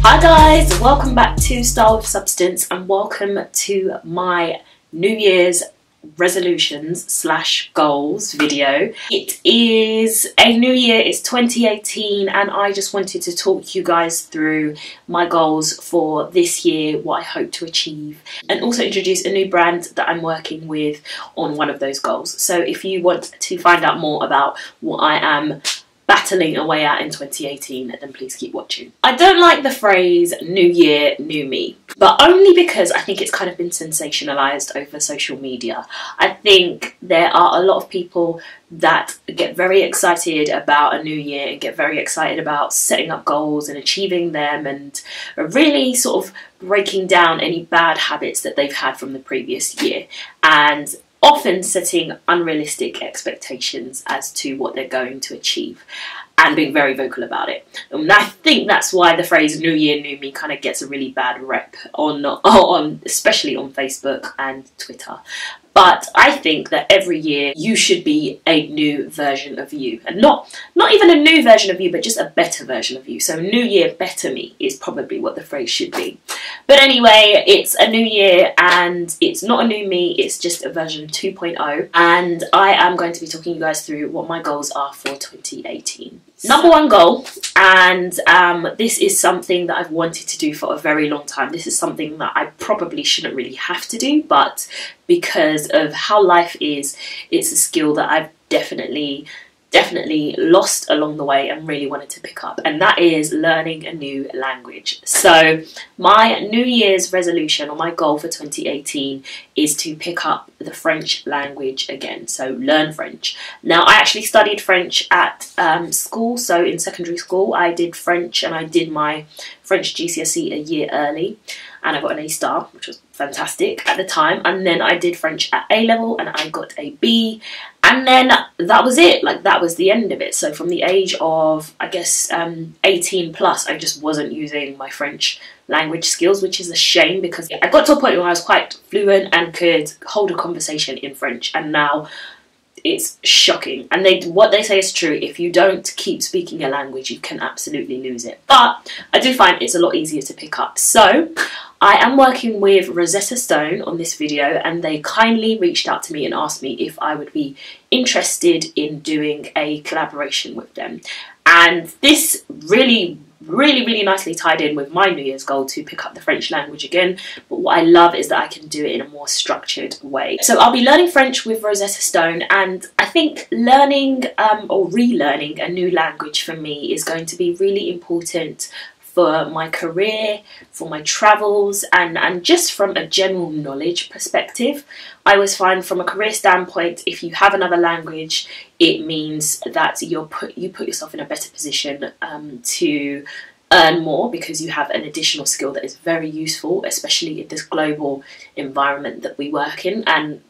Hi guys, welcome back to Style with Substance and welcome to my New Year's resolutions slash goals video. It is a new year, it's 2018, and I just wanted to talk you guys through my goals for this year, what I hope to achieve, and also introduce a new brand that I'm working with on one of those goals. So if you want to find out more about what I am battling away at in 2018, then please keep watching. I don't like the phrase new year, new me, but only because I think it's kind of been sensationalized over social media. I think there are a lot of people that get very excited about a new year and get very excited about setting up goals and achieving them and really sort of breaking down any bad habits that they've had from the previous year, and often setting unrealistic expectations as to what they're going to achieve and being very vocal about it. And I think that's why the phrase new year, new me kind of gets a really bad rep especially on Facebook and Twitter. But I think that every year you should be a new version of you, and not even a new version of you, but just a better version of you. So new year, better me is probably what the phrase should be. But anyway, it's a new year and it's not a new me, it's just a version 2.0. And I am going to be talking you guys through what my goals are for 2018. Number one goal, and this is something that I've wanted to do for a very long time. This is something that I probably shouldn't really have to do, but because of how life is, it's a skill that I've definitely lost along the way and really wanted to pick up, and that is learning a new language. So my New Year's resolution, or my goal for 2018, is to pick up the French language again, so learn French. Now, I actually studied French at school, so in secondary school I did French, and I did my French GCSE a year early, and I got an A star, which was fantastic at the time. And then I did French at A level and I got a B, and then that was it. Like, that was the end of it. So from the age of, I guess, 18 plus, I just wasn't using my French language skills, which is a shame, because I got to a point where I was quite fluent and could hold a conversation in French, and now it's shocking. And what they say is true: if you don't keep speaking a language, you can absolutely lose it. But I do find it's a lot easier to pick up. So I am working with Rosetta Stone on this video, and they kindly reached out to me and asked me if I would be interested in doing a collaboration with them. And this really nicely tied in with my New Year's goal to pick up the French language again. But what I love is that I can do it in a more structured way. So I'll be learning French with Rosetta Stone, and I think learning or relearning a new language for me is going to be really important for my career, for my travels, and just from a general knowledge perspective. I always find, from a career standpoint, if you have another language, it means that you put yourself in a better position to earn more, because you have an additional skill that is very useful, especially in this global environment that we work in. And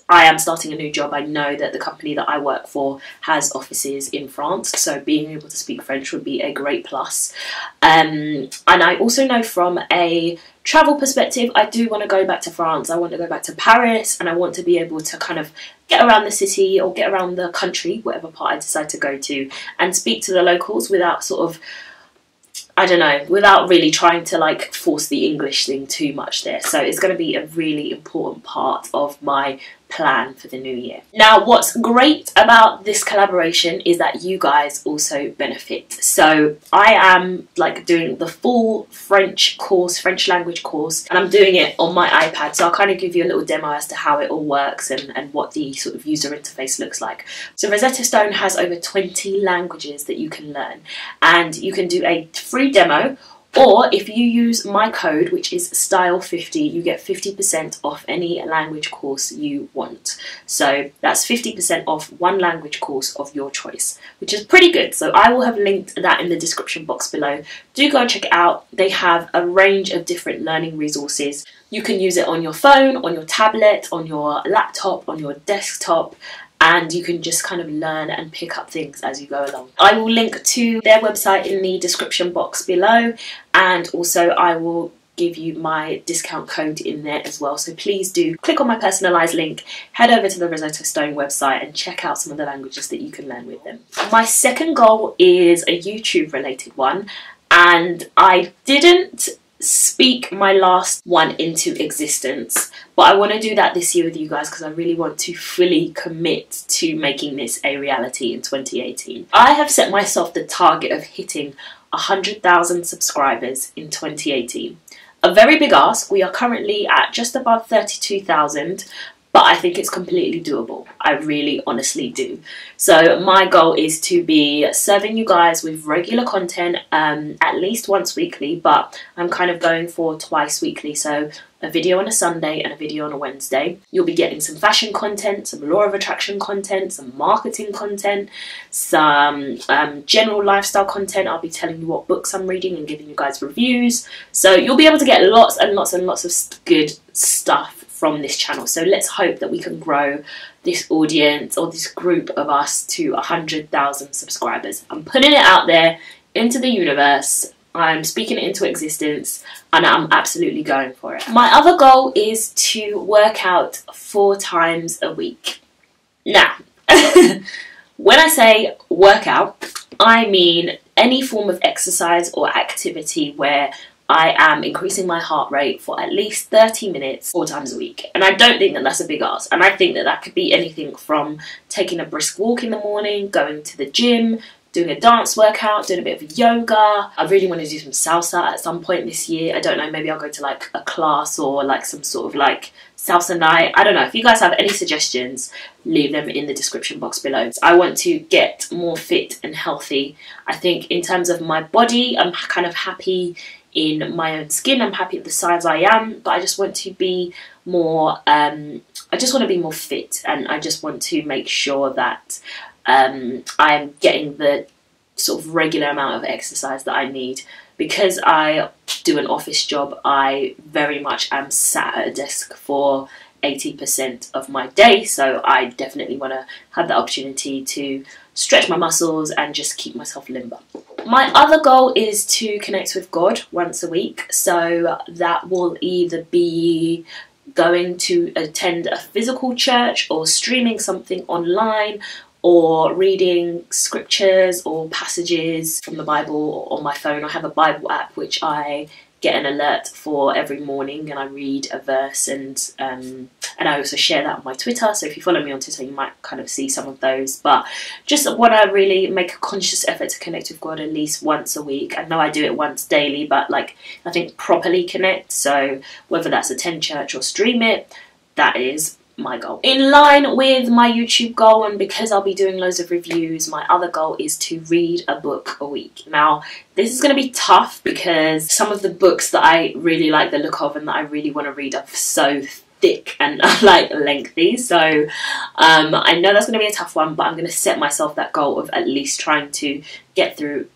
I am starting a new job. I know that the company that I work for has offices in France, so being able to speak French would be a great plus. And I also know, from a travel perspective, I do want to go back to France. I want to go back to Paris, and I want to be able to kind of get around the city or get around the country, whatever part I decide to go to, and speak to the locals without sort of, I don't know, without really trying to like force the English thing too much there. So it's going to be a really important part of my plan for the new year. Now, what's great about this collaboration is that you guys also benefit. So I am like doing the full French language course, and I'm doing it on my iPad. So I'll kind of give you a little demo as to how it all works and what the sort of user interface looks like. So Rosetta Stone has over 20 languages that you can learn, and you can do a free demo, or if you use my code, which is STYLE50, you get 50% off any language course you want. So that's 50% off one language course of your choice, which is pretty good. So I will have linked that in the description box below. Do go check it out. They have a range of different learning resources. You can use it on your phone, on your tablet, on your laptop, on your desktop, and you can just kind of learn and pick up things as you go along. I will link to their website in the description box below, and also I will give you my discount code in there as well. So please do click on my personalised link, head over to the Rosetta Stone website and check out some of the languages that you can learn with them. My second goal is a YouTube related one, and I didn't speak my last one into existence, but I want to do that this year with you guys because I really want to fully commit to making this a reality in 2018. I have set myself the target of hitting 100,000 subscribers in 2018. A very big ask. We are currently at just above 32,000, but I think it's completely doable. I really honestly do. So my goal is to be serving you guys with regular content at least once weekly, but I'm kind of going for twice weekly. So a video on a Sunday and a video on a Wednesday. You'll be getting some fashion content, some law of attraction content, some marketing content, some general lifestyle content. I'll be telling you what books I'm reading and giving you guys reviews. So you'll be able to get lots and lots and lots of good stuff from this channel. So let's hope that we can grow this audience or this group of us to 100,000 subscribers. I'm putting it out there into the universe. I'm speaking it into existence, and I'm absolutely going for it. My other goal is to work out 4 times a week. Now, when I say workout, I mean any form of exercise or activity where I am increasing my heart rate for at least 30 minutes 4 times a week. And I don't think that that's a big ask. And I think that that could be anything from taking a brisk walk in the morning, going to the gym, doing a dance workout, doing a bit of yoga. I really want to do some salsa at some point this year. I don't know, maybe I'll go to like a class or like some sort of like salsa night. I don't know. If you guys have any suggestions, leave them in the description box below. I want to get more fit and healthy. I think in terms of my body, I'm kind of happy in my own skin. I'm happy at the size I am, but I just want to be more I just want to be more fit, and I just want to make sure that I'm getting the sort of regular amount of exercise that I need. Because I do an office job, I very much am sat at a desk for 80% of my day, so I definitely want to have the opportunity to stretch my muscles and just keep myself limber. My other goal is to connect with God once a week, so that will either be going to attend a physical church or streaming something online, or reading scriptures or passages from the Bible on my phone. I have a Bible app which I get an alert for every morning, and I read a verse, and I also share that on my Twitter. So if you follow me on Twitter, you might kind of see some of those. But just want to really make a conscious effort to connect with God at least once a week. I know I do it once daily, but like I think properly connect. So whether that's attend church or stream it, that is my goal. In line with my YouTube goal, and because I'll be doing loads of reviews, my other goal is to read a book a week. Now, this is going to be tough because some of the books that I really like the look of and that I really want to read are so thick and like lengthy, so I know that's going to be a tough one, but I'm going to set myself that goal of at least trying to get through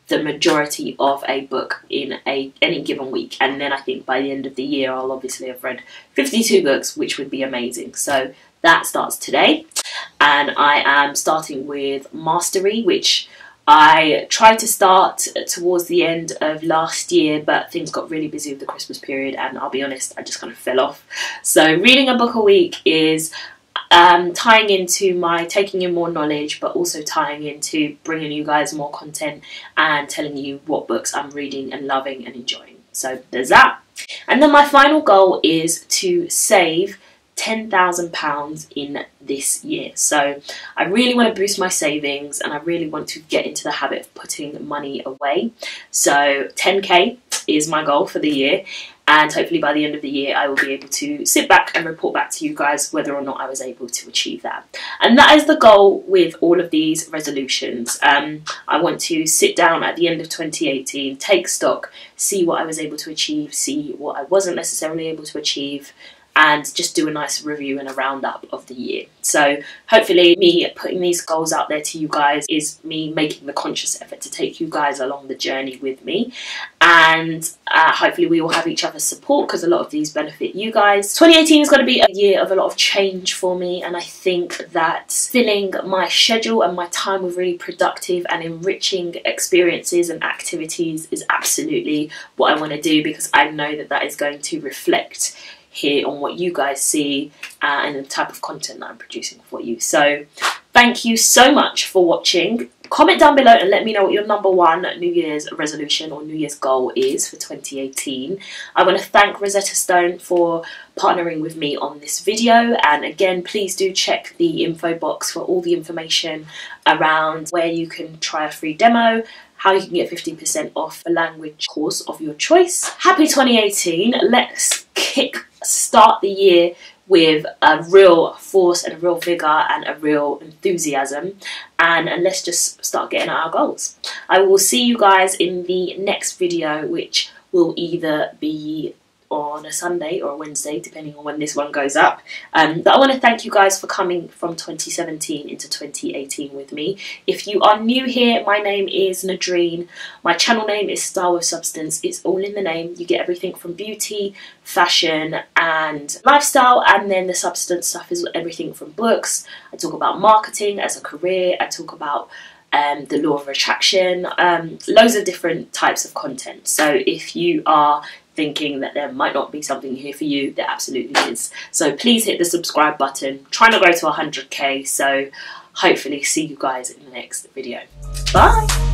the majority of a book in any given week, and then I think by the end of the year I'll obviously have read 52 books, which would be amazing. So that starts today, and I am starting with Mastery, which I tried to start towards the end of last year, but things got really busy with the Christmas period, and I'll be honest, I just kind of fell off. So reading a book a week is tying into my taking in more knowledge, but also tying into bringing you guys more content and telling you what books I'm reading and loving and enjoying. So there's that. And then my final goal is to save £10,000 in this year. So I really want to boost my savings, and I really want to get into the habit of putting money away. So 10k is my goal for the year, and hopefully by the end of the year I will be able to sit back and report back to you guys whether or not I was able to achieve that. And that is the goal with all of these resolutions. I want to sit down at the end of 2018, take stock, see what I was able to achieve, see what I wasn't necessarily able to achieve, and just do a nice review and a roundup of the year. So hopefully me putting these goals out there to you guys is me making the conscious effort to take you guys along the journey with me, and hopefully we will have each other's support because a lot of these benefit you guys. 2018 is going to be a year of a lot of change for me, and I think that filling my schedule and my time with really productive and enriching experiences and activities is absolutely what I want to do, because I know that that is going to reflect here on what you guys see and the type of content that I'm producing for you. So Thank you so much for watching. Comment down below and let me know what your #1 New Year's resolution or New Year's goal is for 2018. I want to thank Rosetta Stone for partnering with me on this video, and again, please do check the info box for all the information around where you can try a free demo, how you can get 50% off a language course of your choice. Happy 2018. Let's start the year with a real force and a real vigour and a real enthusiasm, and let's just start getting our goals. I will see you guys in the next video, which will either be on a Sunday or a Wednesday, depending on when this one goes up. But I want to thank you guys for coming from 2017 into 2018 with me. If you are new here, my name is Nadreen. My channel name is Style with Substance. It's all in the name. You get everything from beauty, fashion and lifestyle, and then the substance stuff is everything from books. I talk about marketing as a career. I talk about the law of attraction, loads of different types of content. So if you are thinking that there might not be something here for you, there absolutely is. So please hit the subscribe button. Trying to go to 100k, so hopefully see you guys in the next video. Bye.